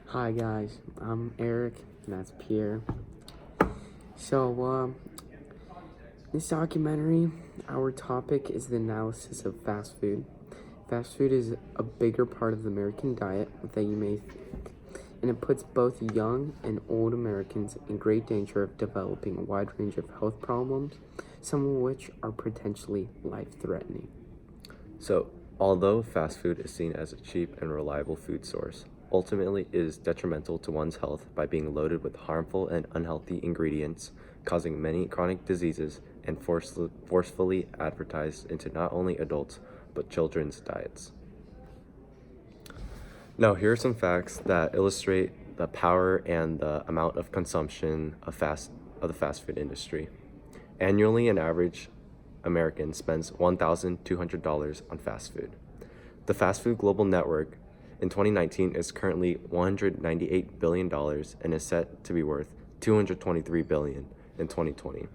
Hi guys, I'm Eric, and that's Pierre. So, this documentary, our topic is the analysis of fast food. Fast food is a bigger part of the American diet than you may think, and it puts both young and old Americans in great danger of developing a wide range of health problems, some of which are potentially life-threatening. So, although fast food is seen as a cheap and reliable food source, ultimately it is detrimental to one's health by being loaded with harmful and unhealthy ingredients, causing many chronic diseases, and forcefully advertised into not only adults but children's diets. Now, here are some facts that illustrate the power and the amount of consumption of the fast food industry. Annually, an average American spends $1,200 on fast food. The Fast Food Global Network in 2019 is currently $198 billion and is set to be worth $223 billion in 2020.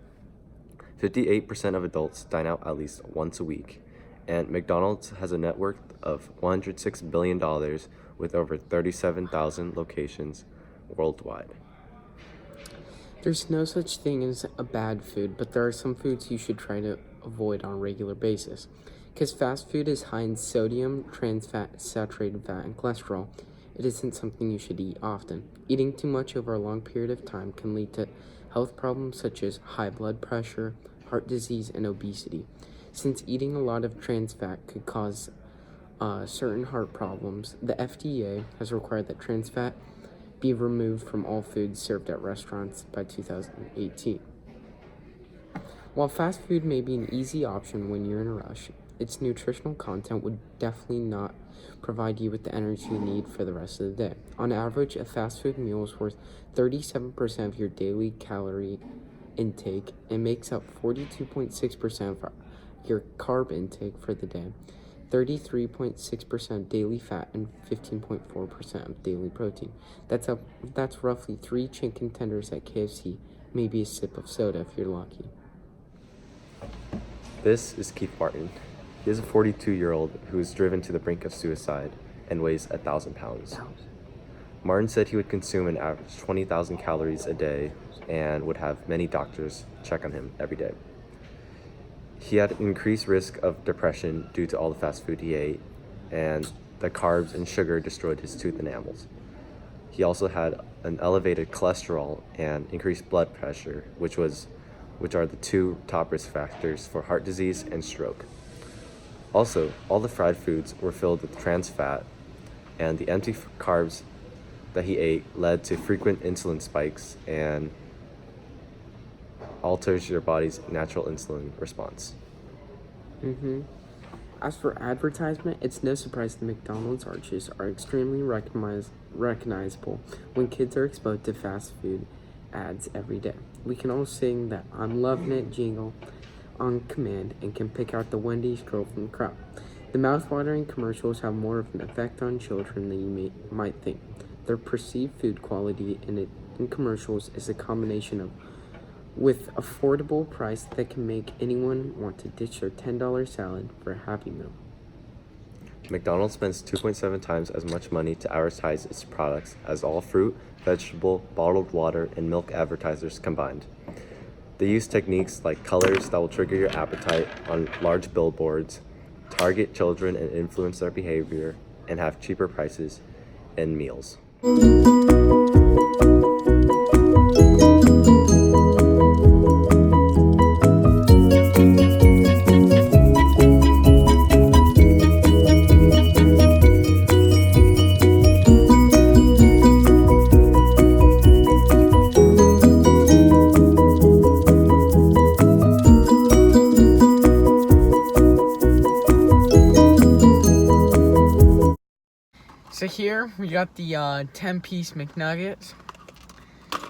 58% of adults dine out at least once a week, and McDonald's has a net worth of $106 billion with over 37,000 locations worldwide. There's no such thing as a bad food, but there are some foods you should try to avoid on a regular basis. Because fast food is high in sodium, trans fat, saturated fat, and cholesterol, it isn't something you should eat often. Eating too much over a long period of time can lead to health problems such as high blood pressure, heart disease, and obesity. Since eating a lot of trans fat could cause certain heart problems, the FDA has required that trans fat be removed from all foods served at restaurants by 2018. While fast food may be an easy option when you're in a rush, its nutritional content would definitely not provide you with the energy you need for the rest of the day. On average, a fast food meal is worth 37% of your daily calorie intake and makes up 42.6% of your carb intake for the day, 33.6% daily fat, and 15.4% of daily protein. That's roughly 3 chicken tenders at KFC, maybe a sip of soda if you're lucky. This is Keith Martin. He is a 42-year-old who is driven to the brink of suicide and weighs 1,000 pounds. Martin said he would consume an average 20,000 calories a day and would have many doctors check on him every day. He had an increased risk of depression due to all the fast food he ate, and the carbs and sugar destroyed his tooth enamels. He also had an elevated cholesterol and increased blood pressure, which are the two top risk factors for heart disease and stroke. Also, all the fried foods were filled with trans fat, and the empty carbs that he ate led to frequent insulin spikes and alters your body's natural insulin response. As for advertisement, it's no surprise the McDonald's arches are extremely recognizable when kids are exposed to fast food ads every day. We can all sing that "I'm loving it" jingle on command and can pick out the Wendy's girl from the crowd. The mouth-watering commercials have more of an effect on children than you might think. Their perceived food quality in commercials is a combination of with affordable price that can make anyone want to ditch their $10 salad for a Happy Meal. McDonald's spends 2.7 times as much money to advertise its products as all fruit, vegetable, bottled water, and milk advertisers combined. They use techniques like colors that will trigger your appetite on large billboards, target children and influence their behavior, and have cheaper prices in meals. So here we got the 10-piece McNuggets.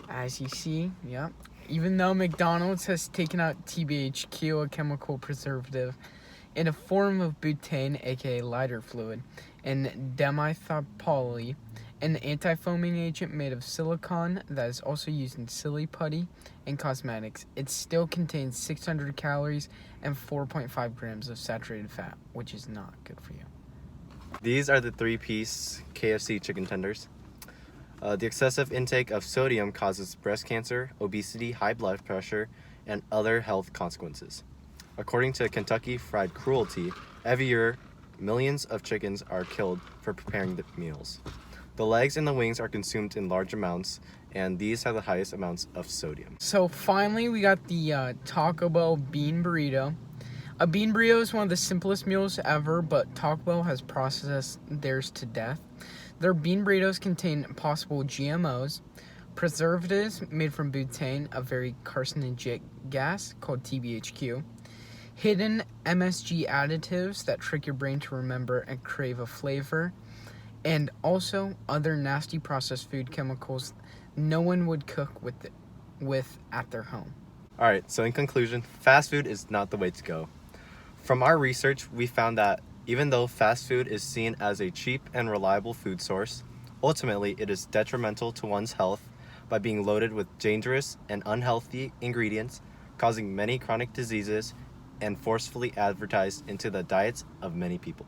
As you see, yeah. Even though McDonald's has taken out TBHQ, a chemical preservative, in a form of butane, aka lighter fluid, and dimethyl an anti-foaming agent made of silicone that is also used in silly putty and cosmetics, it still contains 600 calories and 4.5 grams of saturated fat, which is not good for you. These are the 3-piece KFC chicken tenders. The excessive intake of sodium causes breast cancer, obesity, high blood pressure, and other health consequences. According to Kentucky Fried Cruelty, every year millions of chickens are killed for preparing the meals. The legs and the wings are consumed in large amounts, and these have the highest amounts of sodium. So finally, we got the Taco Bell bean burrito. A bean burrito is one of the simplest meals ever, but Taco Bell has processed theirs to death. Their bean burritos contain possible GMOs, preservatives made from butane, a very carcinogenic gas called TBHQ, hidden MSG additives that trick your brain to remember and crave a flavor, and also other nasty processed food chemicals no one would cook with at their home. Alright, so in conclusion, fast food is not the way to go. From our research, we found that even though fast food is seen as a cheap and reliable food source, ultimately it is detrimental to one's health by being loaded with dangerous and unhealthy ingredients, causing many chronic diseases, and forcefully advertised into the diets of many people.